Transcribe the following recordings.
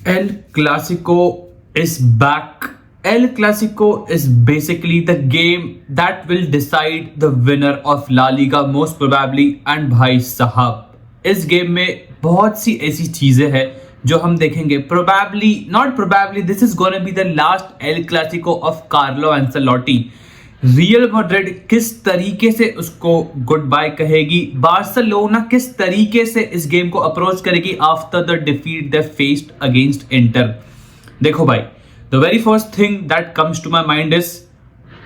El Clasico is back. El Clasico is basically the game that will decide the winner of La Liga most probably. And भाई साहब इस game में बहुत सी ऐसी चीजें हैं जो हम देखेंगे. Probably not probably, this is gonna be the last El Clasico of Carlo Ancelotti. Real Madrid किस तरीके से उसको गुड बाय कहेगी, बार्सिलोना किस तरीके से इस गेम को अप्रोच करेगी after the defeat they faced against Inter. देखो भाई, the very first thing that comes to my mind is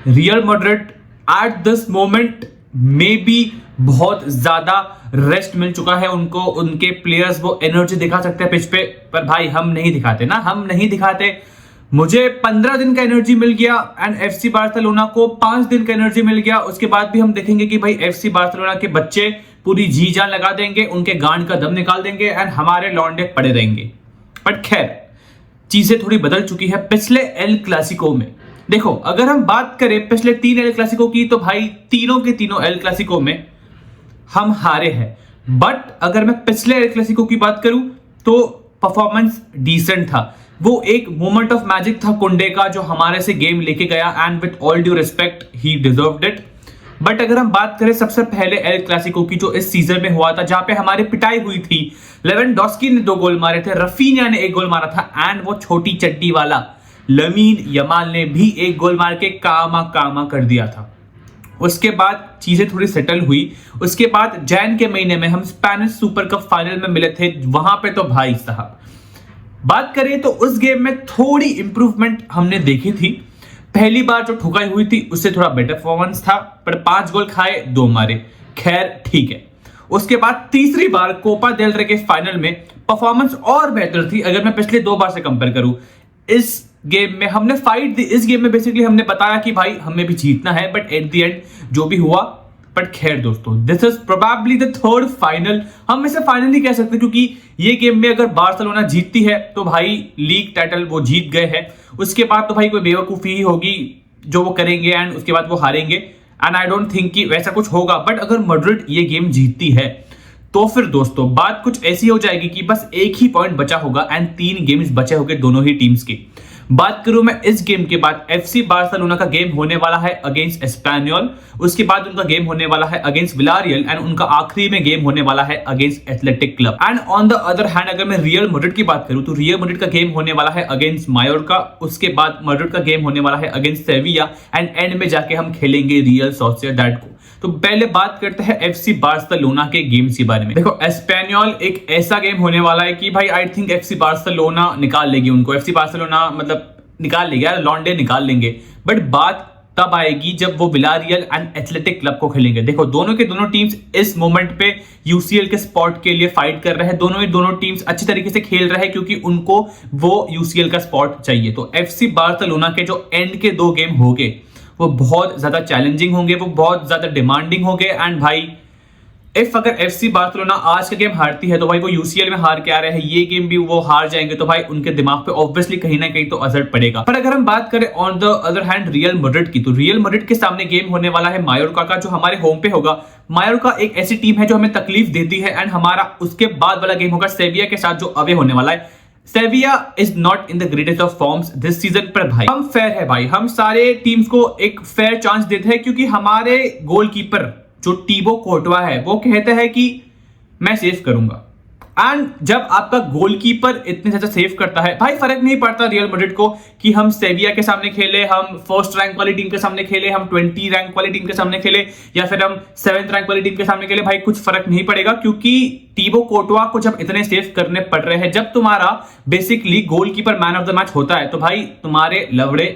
Real Madrid at this moment maybe बहुत ज्यादा रेस्ट मिल चुका है उनको. उनके प्लेयर्स वो एनर्जी दिखा सकते हैं पिच पे, पर भाई हम नहीं दिखाते ना, हम नहीं दिखाते. मुझे 15 दिन का एनर्जी मिल गया एंड एफसी बार्सिलोना को 5 दिन का एनर्जी मिल गया. उसके बाद भी हम देखेंगे कि भाई एफसी बार्सिलोना के बच्चे पूरी जी जान लगा देंगे, उनके गांड का दम निकाल देंगे एंड हमारे लौंडे पड़े रहेंगे. बट खैर, चीजें थोड़ी बदल चुकी है पिछले एल क्लासिको में. देखो, अगर हम बात करें पिछले 3 एल क्लासिको की, तो भाई तीनों के तीनों एल क्लासिको में हम हारे हैं. बट अगर मैं पिछले एल क्लासिको की बात करूं तो परफॉर्मेंस डिसेंट था. वो एक मोमेंट ऑफ मैजिक था कुंडे का जो हमारे से गेम लेके गया and with all due respect he deserved it. But अगर हम बात करें सबसे पहले एल क्लासिको की जो इस सीजन में हुआ था, जहां पे हमारी पिटाई हुई थी, लेवेंडोस्की ने 2 गोल मारे थे, रफीनिया ने 1 गोल मारा था एंड वो छोटी चड्डी वाला लमीन यमाल ने भी 1 गोल मार के कामा कर दिया था. उसके बाद चीजें थोड़ी सेटल हुई. उसके बाद जैन के महीने में हम स्पेनिश सुपर कप फाइनल में मिले थे. वहां पे तो भाई साहब बात करें तो उस गेम में थोड़ी इंप्रूवमेंट हमने देखी थी. पहली बार जो ठुकाई हुई थी उससे थोड़ा बेटर परफॉर्मेंस था, पर 5 गोल खाए 2 मारे, खैर ठीक है. उसके बाद तीसरी बार कोपा डेल रे के फाइनल में परफॉर्मेंस और बेहतर थी अगर मैं पिछले 2 बार से कंपेयर करूं. इस गेम में हमने फाइट दी. इस गेम में बेसिकली हमने बताया कि भाई हमें भी जीतना है, बट एट द एंड जो भी हुआ. बट खैर दोस्तों, this is probably the third final. हम इसे फाइनल नहीं कह सकते क्योंकि ये गेम में अगर बार्सिलोना जीतती है तो भाई लीग टाइटल वो जीत गए हैं. उसके बाद तो भाई कोई बेवकूफी ही होगी जो वो करेंगे एंड उसके बाद वो हारेंगे. एंड आई डोंट थिंक कि वैसा कुछ होगा. बट अगर मैड्रिड ये गेम जीतती है तो फिर दोस्तों बात कुछ ऐसी हो जाएगी कि बस एक ही पॉइंट बचा होगा एंड 3 गेम्स बचे होंगे दोनों ही टीम्स के. बात करूं मैं इस गेम के बाद, एफसी बार्सिलोना का गेम होने वाला है अगेंस्ट एस्पेन्योल. उसके बाद उनका गेम होने वाला है अगेंस्ट विलारियल एंड उनका आखिरी में गेम होने वाला है against athletic club. And on the other hand अगर मैं रियल मैड्रिड की बात करूं तो रियल मैड्रिड का गेम होने वाला है अगेंस्ट मायोर्का. उसके बाद मैड्रिड का गेम होने वाला है अगेंस्ट सेविया एंड एंड में जाके हम खेलेंगे रियल सोसिएडाड को. तो पहले बात करते हैं एफसी बार्सिलोना के गेम्स के बारे में. देखो, एस्पेन्योल एक ऐसा गेम होने वाला है कि भाई आई थिंक एफसी बार्सिलोना निकाल लेगी उनको. एफसी बार्सिलोना मतलब निकाल लेगा, लॉन्डे निकाल लेंगे. बट बात तब आएगी जब वो विलारियल एंड एथलेटिक क्लब को खेलेंगे. देखो, दोनों के दोनों टीम्स इस मोमेंट पे यूसीएल के स्पॉट के लिए फाइट कर रहे हैं. दोनों टीम्स अच्छी तरीके से खेल रहे हैं क्योंकि उनको वो यूसीएल का स्पॉट चाहिए. तो एफसी बार्सिलोना के जो एंड के 2 गेम होंगे वो बहुत ज्यादा चैलेंजिंग होंगे, वो बहुत ज्यादा डिमांडिंग होंगे. एंड भाई इफ अगर एफसी बार्सिलोना आज का गेम हारती है तो भाई वो यूसीएल में हार के आ रहे हैं, ये गेम भी वो हार जाएंगे तो भाई उनके दिमाग पे ऑब्वियसली कहीं ना कहीं तो असर पड़ेगा. पर अगर हम बात करें on the other hand real Madrid की, तो रियल मैड्रिड के सामने गेम होने वाला है मायोर्का का, जो हमारे होम पे होगा. मायोर्का एक ऐसी टीम है जो हमें तकलीफ देती है एंड हमारा उसके बाद वाला गेम होगा सेविया के साथ जो अवे होने वाला है. सेविया is not in the greatest of forms this season, पर भाई हम फेयर है. भाई हम सारे टीम्स को एक फेयर चांस देते हैं क्योंकि हमारे गोलकीपर जो टीबो कोर्टवा है वो कहता है कि मैं सेव करूंगा. एंड जब आपका गोलकीपर इतने ज्यादा सेव करता है, भाई फर्क नहीं पड़ता रियल मैड्रिड को कि हम सेविया के सामने खेले, हम फर्स्ट रैंक वाली टीम के सामने खेले, हम 20 रैंक वाली टीम के सामने खेले या फिर हम 7th रैंक वाली टीम के सामने खेले. भाई कुछ फर्क नहीं पड़ेगा क्योंकि टीबो कोर्टवा को जब इतने सेव करने पड़ रहे हैं, जब तुम्हारा basically goalkeeper man of the match होता है, तो भाई तुम्हारे लवड़े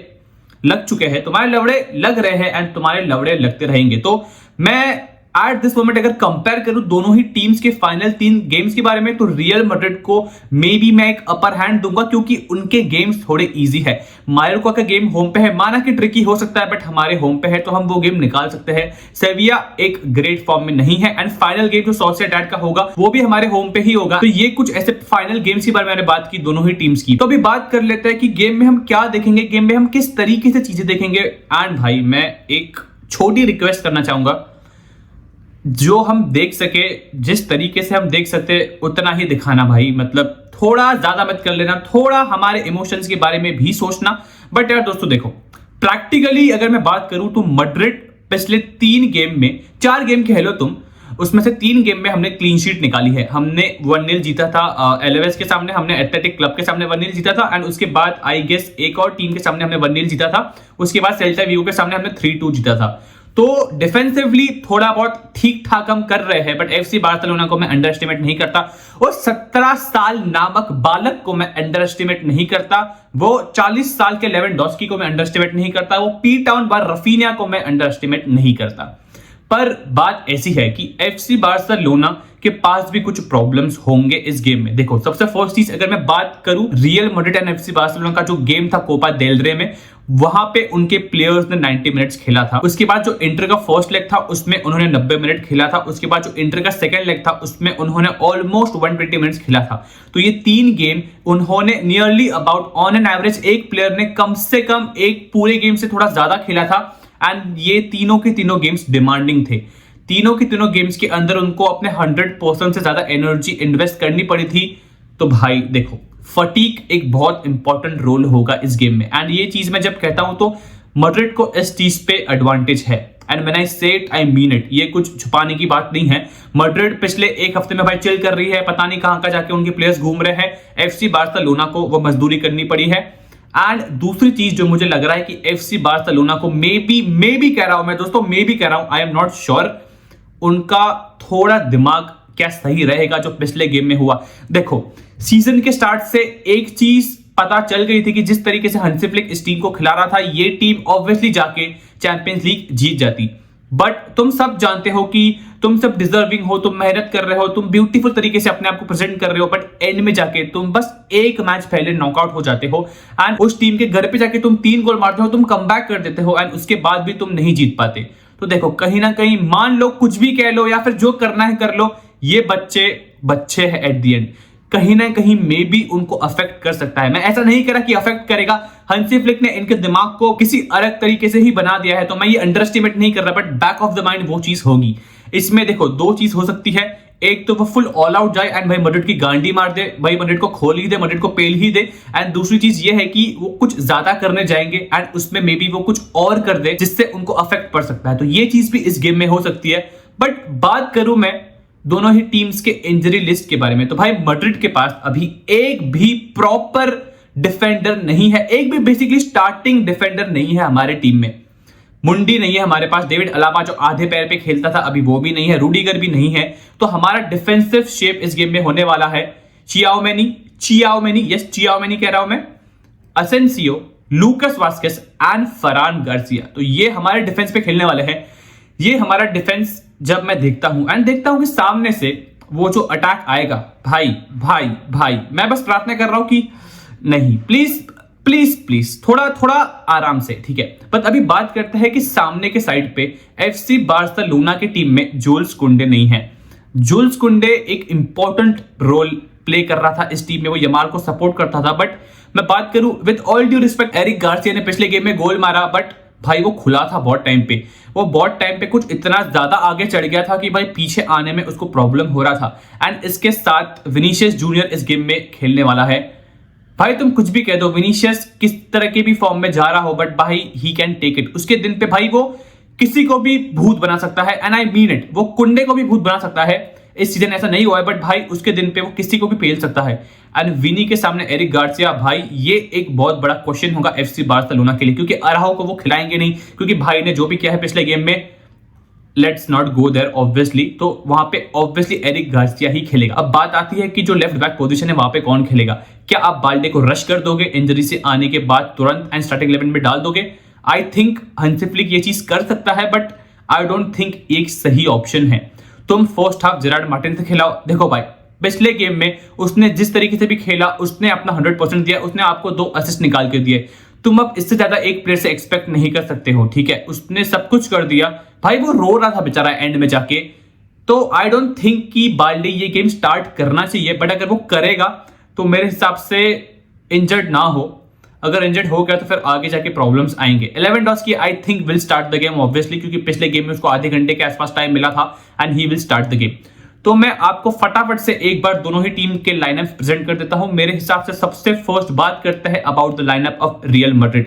लग चुके हैं, तुम्हारे लवड़े लग रहे हैं एंड तुम्हारे लवड़े लगते रहेंगे. तो मैं एट दिस मोमेंट अगर कंपेयर करूं दोनों ही टीम्स के फाइनल 3 गेम्स के बारे में, तो रियल मैड्रिड को मे बी मैं एक अपर हैंड दूंगा क्योंकि उनके गेम्स थोड़े इजी है. मायोर्का का गेम होम पे है, माना कि ट्रिकी हो सकता है, बट हमारे होम पे है तो हम वो गेम निकाल सकते हैं. सेविया एक ग्रेट फॉर्म में नहीं है एंड फाइनल गेम जो सोसिएडाड का होगा वो भी हमारे होम पे ही होगा. तो ये कुछ ऐसे फाइनल गेम्स की बारे में मैंने बात की दोनों ही टीम्स की. तो अभी बात कर लेते हैं कि गेम में हम क्या देखेंगे, गेम में हम किस तरीके से चीजें देखेंगे. एंड भाई मैं एक छोटी रिक्वेस्ट करना चाहूंगा, जो हम देख सके, जिस तरीके से हम देख सकते उतना ही दिखाना भाई. मतलब थोड़ा ज्यादा मत कर लेना, थोड़ा हमारे इमोशंस के बारे में भी सोचना। बट यार दोस्तों देखो, प्रैक्टिकली अगर मैं बात करूं तो मैड्रिड पिछले 3 गेम में, 4 गेम खेलो तुम, उसमें से 3 गेम में हमने क्लीन शीट निकाली है। हमने 1-0 जीता था एलेवेस के सामने, हमने एथलेटिक क्लब के सामने 1-0 जीता था, एंड उसके बाद आई गेस एक और टीम के सामने हमने 1-0 जीता था। उसके बाद सेल्टा विगो के सामने हमने 3-2 जीता था। तो डिफेंसिवली थोड़ा बहुत ठीक ठाक हम कर रहे हैं, बट एफसी बार्सिलोना को मैं अंडर एस्टिमेट नहीं करता। और 17 साल नामक बालक को मैं अंडर एस्टिमेट नहीं करता। वो 40 साल के लेवेंडोस्की को मैं अंडर एस्टिमेट नहीं करता। वो पी टाउन बार रफीनिया को मैं अंडर एस्टिमेट नहीं करता। पर बात ऐसी है कि एफसी बार्सिलोना के पास भी कुछ प्रॉब्लम्स होंगे इस गेम में। देखो, सबसे फर्स्ट चीज अगर मैं बात करूं real Madrid and FC Barcelona का जो गेम था कोपा डेल रे में, वहां पे उनके प्लेयर्स ने 90 मिनट्स खेला था। उसके बाद जो इंटर का फर्स्ट लेग था उसमें उन्होंने 90 मिनट खेला था। उसके बाद जो इंटर का सेकंड लेग था उसमें उन्होंने ऑलमोस्ट 120 मिनट्स खेला था। तो ये 3 गेम उन्होंने nearly about on an average एक प्लेयर ने कम से कम एक पूरे गेम से थोड़ा ज्यादा खेला था। एंड ये तीनों के तीनों गेम्स डिमांडिंग थे। तीनों के तीनों गेम्स के अंदर उनको अपने 100% से ज्यादा एनर्जी इन्वेस्ट करनी पड़ी थी। तो भाई देखो, फटीक एक बहुत इंपॉर्टेंट रोल होगा इस गेम में। एंड ये चीज मैं जब कहता हूं तो मैड्रिड को इस चीज पे एडवांटेज है। एंड व्हेन आई से इट आई मीन इट। ये कुछ छुपाने की बात नहीं है। मैड्रिड पिछले एक हफ्ते में भाई चिल कर रही है, पता नहीं कहां जाके उनके प्लेयर्स घूम रहे हैं। एफसी बार्सिलोना को वो मजदूरी करनी पड़ी है। एंड दूसरी चीज जो मुझे लग रहा है कि एफसी बार्सिलोना को मे बी कह रहा हूं मैं दोस्तों, मे बी कह रहा हूं, आई एम नॉट श्योर, उनका थोड़ा दिमाग क्या सही रहेगा जो पिछले गेम में हुआ। देखो, सीजन के स्टार्ट से एक चीज पता चल गई थी कि जिस तरीके से हंसी फ्लिक इस टीम को खिला रहा था, ये टीम ऑब्वियसली जाके चैंपियंस लीग जीत जाती। बट तुम सब जानते हो कि तुम सब डिजर्विंग हो, तुम मेहनत कर रहे हो, तुम ब्यूटीफुल तरीके से अपने आप को प्रेजेंट कर रहे हो, बट एंड में जाके तुम बस एक मैच पहले नॉकआउट हो जाते हो। एंड उस टीम के घर पे जाके तुम 3 गोल मारते हो, तुम कमबैक कर देते हो, एंड उसके बाद भी तुम नहीं जीत पाते। तो देखो, कहीं ना कहीं मान लो, कुछ भी कह लो या फिर जो करना है कर लो, ये बच्चे हैं एट द एंड, कहीं ना कहीं मे बी उनको अफेक्ट कर सकता है। मैं ऐसा नहीं कह रहा कि अफेक्ट करेगा, हंसी फ्लिक ने इनके दिमाग को किसी अलग तरीके से ही बना दिया है, तो मैं ये अंडर एस्टिमेट नहीं कर रहा, but back of the mind वो चीज होगी। इसमें देखो 2 चीज हो सकती है। एक तो वो फुल ऑल आउट जाए एंड भाई मैड्रिड की गांडी मार दे, भाई मैड्रिड को खोल ही दे, मैड्रिड को पेल ही दे। एंड दूसरी चीज ये है कि वो कुछ ज्यादा करने जाएंगे एंड उसमें मे बी वो कुछ और कर दे जिससे उनको अफेक्ट पड़ सकता है। तो ये चीज भी इस गेम में हो सकती है। बट बात करूं मैं दोनों ही टीम्स के इंजरी लिस्ट के बारे में, तो भाई मैड्रिड के पास अभी एक भी प्रॉपर डिफेंडर नहीं है, एक भी बेसिकली स्टार्टिंग डिफेंडर नहीं है हमारे टीम में। मुंडी नहीं है हमारे पास, डेविड अलाबा जो आधे पैर पे खेलता था अभी वो भी नहीं है, रूडीगर भी नहीं है। तो हमारा डिफेंसिव शेप इस गेम में होने वाला है चियाओमेनी कह रहा हूं मैं, Asensio, Lucas Vazquez and Farhan Garcia. तो ये हमारे डिफेंस पे खेलने वाले हैं। ये हमारा डिफेंस जब मैं देखता हूं कि सामने से वो जो अटैक आएगा, भाई मैं बस प्रार्थना कर रहा हूं कि नहीं, प्लीज थोड़ा आराम से, ठीक है। पर अभी बात करते हैं कि सामने के साइड पे एफसी बार्सिलोना की टीम में जूल्स कुंडे नहीं है। जूल्स कुंडे एक इंपॉर्टेंट रोल प्ले कर रहा था इस टीम में, वो यमाल को सपोर्ट करता था। बट मैं बात करूं with all due respect, Eric Garcia ने पिछले गेम में गोल मारा, बट भाई वो खुला था बहुत टाइम पे, कुछ इतना ज्यादा आगे चढ़ गया था कि भाई पीछे आने में उसको प्रॉब्लम हो रहा था। एंड इसके साथ विनीशियस जूनियर इस गेम में खेलने वाला है। भाई तुम कुछ भी कह दो, विनीशियस किस तरह के भी फॉर्म में जा रहा हो, बट भाई ही कैन टेक इट। उसके दिन पे भाई वो किसी को भी भूत बना सकता है, एंड आई मीन इट, वो कुंडे को भी भूत बना सकता है। इस सीजन ऐसा नहीं हुआ है, बट भाई उसके दिन पे वो किसी को भी पेल सकता है। एंड विनी के सामने एरिक गार्सिया, भाई ये एक बहुत बड़ा क्वेश्चन होगा एफसी बार्सिलोना के लिए, क्योंकि अराहो को वो खिलाएंगे नहीं, क्योंकि भाई ने जो भी किया है पिछले गेम में, let's not go there obviously, तो वहां पे ऑब्वियसली एरिक गार्सिया ही खेलेगा। अब बात आती है कि जो लेफ्ट बैक पोजीशन है वहां पे कौन खेलेगा। क्या आप बाल्डे को रश कर दोगे इंजरी से आने के बाद तुरंत एंड स्टार्टिंग 11 में डाल दोगे? आई थिंक हंसी फ्लिक ये चीज कर सकता है, बट आई डोंट थिंक एक सही ऑप्शन है। तुम फर्स्ट हाफ जेरार्ड मार्टिन से खिलाओ। देखो भाई, पिछले गेम में उसने जिस तरीके से भी खेला, उसने अपना 100% दिया, उसने आपको 2 असिस्ट निकाल के दिए। तुम अब इससे ज्यादा एक प्लेयर से एक्सपेक्ट नहीं कर सकते हो, ठीक है। उसने सब कुछ कर दिया, भाई वो रो रहा था बेचारा एंड में जाके। तो आई डोंट थिंक कि बाल्डे ये गेम स्टार्ट करना चाहिए, बट अगर वो करेगा तो मेरे हिसाब से इंजर्ड ना हो। अगर इंजर्ड हो गया तो फिर आगे जाके प्रॉब्लम्स आएंगे। Lewandowski I think will start the game obviously, क्योंकि पिछले गेम में उसको आधे घंटे के आसपास टाइम मिला था and he will start the game. तो मैं आपको फटाफट से एक बार दोनों ही टीम के लाइनअप प्रेजेंट कर देता हूं। मेरे हिसाब से सबसे फर्स्ट बात करते हैं about the lineup of real Madrid.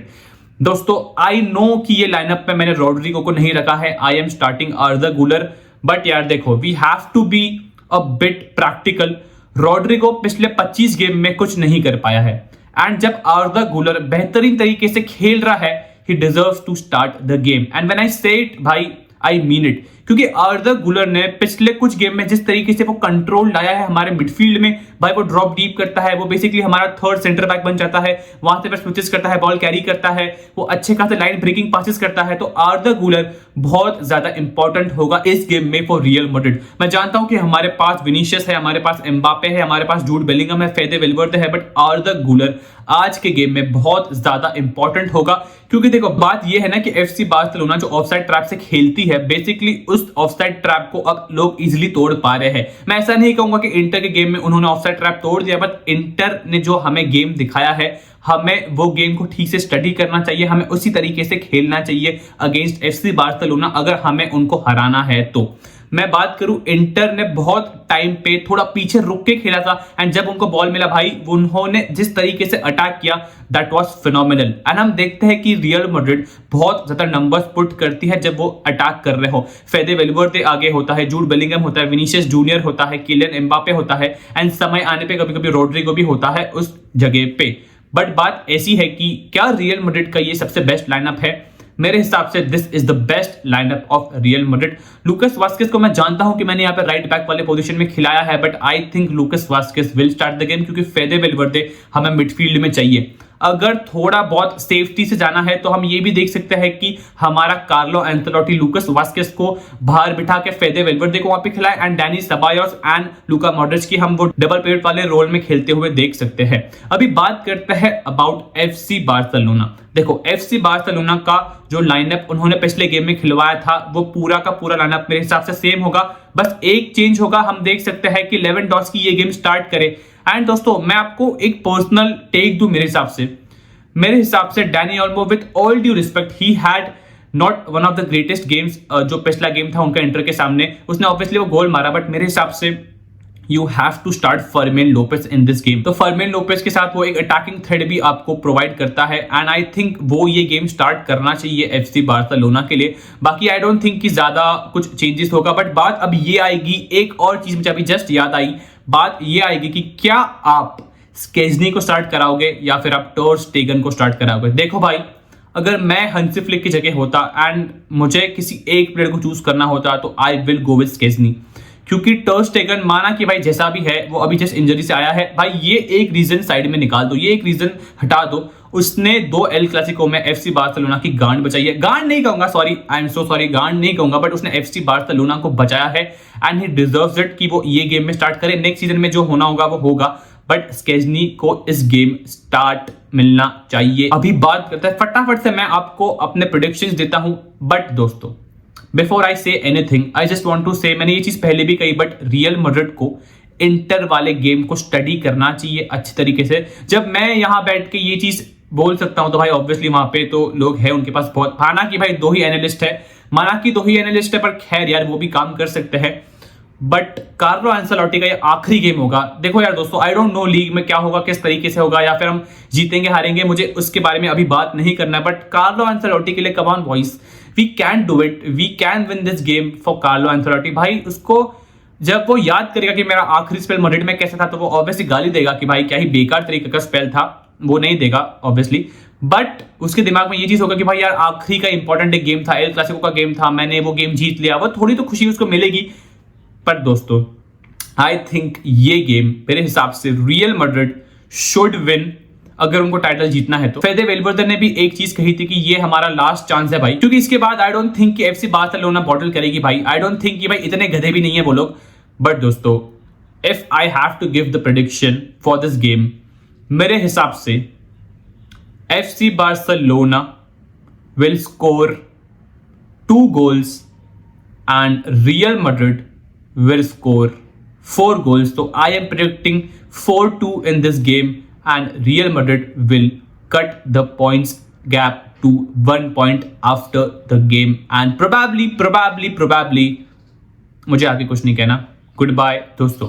दोस्तों आई नो कि ये लाइनअप में मैंने रॉड्रिगो को नहीं रखा है, आई एम स्टार्टिंग आर्दा गुलर, बट यार देखो we have to be a bit practical. Rodrigo पिछले 25 गेम में कुछ नहीं कर पाया है, एंड जब आर्दा गुलर बेहतरीन तरीके से खेल रहा है, he deserves to start the game, and when I say it भाई आई मीन इट, क्योंकि आर्दा गुलर ने पिछले कुछ गेम में जिस तरीके से वो कंट्रोल लाया है हमारे मिडफील्ड में, भाई वो ड्रॉप डीप करता है, वो बेसिकली हमारा थर्ड सेंटर बैक बन जाता है, वहां से स्विचेस करता है, बॉल कैरी करता है, वो अच्छे खासे लाइन ब्रेकिंग पासेस करता है। तो आर्दा गुलर बहुत ज्यादा इंपॉर्टेंट होगा इस गेम में फॉर रियल मैड्रिड। मैं जानता हूं कि हमारे पास विनीशियस है, हमारे पास एम्बापे है, हमारे पास जूड बेलिंगम है, फेदे वेल्वर्दे है, बट आर्दा गुलर आज के गेम में बहुत ज्यादा इंपॉर्टेंट होगा। क्योंकि देखो बात यह है ना कि एफसी बार्सिलोना जो ऑफसाइड ट्रैप से खेलती है, बेसिकली उस ऑफसाइड ट्रैप को अब लोग इजीली तोड़ पा रहे हैं। मैं ऐसा नहीं कहूंगा कि इंटर के गेम में उन्होंने ऑफसाइड ट्रैप तोड़ दिया, बट इंटर ने जो हमें गेम दिखाया है, हमें वो गेम को ठीक से स्टडी करना चाहिए, हमें उसी तरीके से खेलना चाहिए अगेंस्ट एफसी बार्सिलोना अगर हमें उनको हराना है तो। मैं बात करूं, इंटर ने बहुत टाइम पे थोड़ा पीछे रुक के खेला था, एंड जब उनको बॉल मिला भाई उन्होंने जिस तरीके से अटैक किया दैट वाज फिनोमिनल। एंड हम देखते हैं कि रियल मैड्रिड बहुत ज्यादा नंबर्स पुट करती है जब वो अटैक कर रहे हो। फेदे वेल्वर्दे आगे होता है, जूड बेलिंगम होता है, विनीशियस जूनियर होता है, किलियन एम्बापे होता है, एंड समय आने पे कभी कभी रॉड्रिगो भी होता है उस जगह पे। बट बात ऐसी है कि क्या रियल मैड्रिड का ये सबसे बेस्ट लाइनअप है? मेरे हिसाब से this is the best lineup of real Madrid. Lucas Vazquez को मैं जानता हूं कि मैंने यहाँ पे राइट बैक वाले पोजीशन में खिलाया है, but I think Lucas Vazquez will start the game, क्योंकि फेदे वेल्वर्दे हमें मिडफील्ड में चाहिए। अगर थोड़ा बहुत सेफ्टी से जाना है तो हम ये भी देख सकते हैं कि हमारा कार्लो एंcelotti लूकास वास्केस को बाहर बिठा के फेदे वेल्वर्दे को वहां पे खिलाए, and Danny Ceballos and Luka Modric की हम वो डबल पिवट वाले रोल में खेलते हुए देख सकते हैं। अभी बात करते हैं अबाउट एफसी बार्सिलोना। देखो एफसी बार्सिलोना का जो लाइनअप उन्होंने पिछले गेम में खिलवाया था वो पूरा का पूरा लाइनअप मेरे हिसाब से सेम होगा, बस एक चेंज होगा। हम देख सकते हैं कि लेवेंडोस्की ये गेम स्टार्ट करे। एंड दोस्तों मैं आपको एक पर्सनल टेक दूं, मेरे हिसाब से Danny Olmo with all due respect he had not one of the greatest games. जो पिछला गेम था उनका इंटर के सामने, उसने ऑब्वियसली वो गोल मारा, बट मेरे हिसाब से you have to start Fermin Lopez in this game. तो फर्मिन लोपेज के साथ वो एक अटैकिंग थ्रेड भी आपको प्रोवाइड करता है, एंड आई थिंक वो ये गेम स्टार्ट करना चाहिए एफसी बार्सिलोना के लिए। बाकी आई डोंट थिंक कि ज्यादा कुछ चेंजेस होगा, बट बात अब ये आएगी, एक और चीज मुझे अभी जस्ट याद आई, बात ये आएगी कि क्या आप स्केजनी को स्टार्ट कराओगे या फिर आप टोर स्टेगन को स्टार्ट कराओगे। देखो भाई अगर मैं हंसी फ्लिक की जगह होता एंड मुझे किसी एक प्लेयर को चूज करना होता तो आई विल गो विद स्केजनी, क्योंकि टर्स स्टेगन माना कि भाई जैसा भी है वो अभी जस्ट इंजरी से आया है, भाई ये एक रीजन साइड में निकाल दो, ये एक रीजन हटा दो। उसने 2 एल क्लासिको में एफसी बार्सिलोना की गांड बचाई है, गांड नहीं कहूंगा, sorry I am so sorry, गांड नहीं कहूंगा, बट उसने एफसी बार्सिलोना को बचाया है, एंड ही डिजर्व्स इट कि वो ये गेम में स्टार्ट करे। नेक्स्ट सीजन में जो होना होगा वो होगा, बट स्केजनी को इस गेम स्टार्ट मिलना चाहिए। अभी बात करते हैं फटाफट से, मैं आपको अपने प्रेडिक्शंस देता हूं, बट दोस्तों before I say anything I just want to say, मैंने ये चीज पहले भी कही, बट रियल मैड्रिड को इंटर वाले गेम को स्टडी करना चाहिए अच्छी तरीके से। जब मैं यहां बैठ के ये चीज बोल सकता हूं तो भाई ऑब्वियसली वहां पे तो लोग हैं उनके पास बहुत, माना कि भाई 2 ही एनालिस्ट है, पर खैर यार वो भी काम कर सकते हैं। बट कार्लो एंcelotti का ये आखिरी गेम होगा। देखो यार दोस्तों आई डोंट नो लीग में क्या होगा, किस तरीके से होगा, या फिर हम जीतेंगे हारेंगे, मुझे उसके बारे में अभी बात नहीं करना है, बट कार्लो एंcelotti के लिए come on boys, we can do it, we can win this game for Carlo Ancelotti. भाई उसको जब वो याद करेगा कि मेरा आखिरी स्पेल मैड्रिड में कैसा था, तो वो ऑब्वियसली गाली देगा कि भाई क्या ही बेकार तरीके का स्पेल था, वो नहीं देगा ऑब्वियसली, बट उसके दिमाग में ये चीज होगा कि भाई यार आखिरी का इंपॉर्टेंट एक गेम था, एल क्लासिको का गेम था, मैंने वो गेम जीत लिया, वो थोड़ी तो खुशी उसको मिलेगी। पर दोस्तों आई थिंक ये गेम मेरे हिसाब से रियल मैड्रिड शुड विन अगर उनको टाइटल जीतना है तो। फेदे वेल्वर्दे ने भी एक चीज कही थी कि ये हमारा लास्ट चांस है भाई, क्योंकि इसके बाद आई डोंट थिंक कि एफसी बार्सिलोना बॉटल करेगी भाई, आई डोंट थिंक कि भाई इतने गधे भी नहीं है वो लोग। बट दोस्तों if I have to give the prediction for this game, मेरे हिसाब से FC Barcelona will score 2 goals and Real Madrid will score 4 goals. So I am predicting 4-2 in this game, and Real Madrid will cut the points gap to 1 point after the game, and probably मुझे आगे कुछ नहीं कहना, good bye दोस्तों।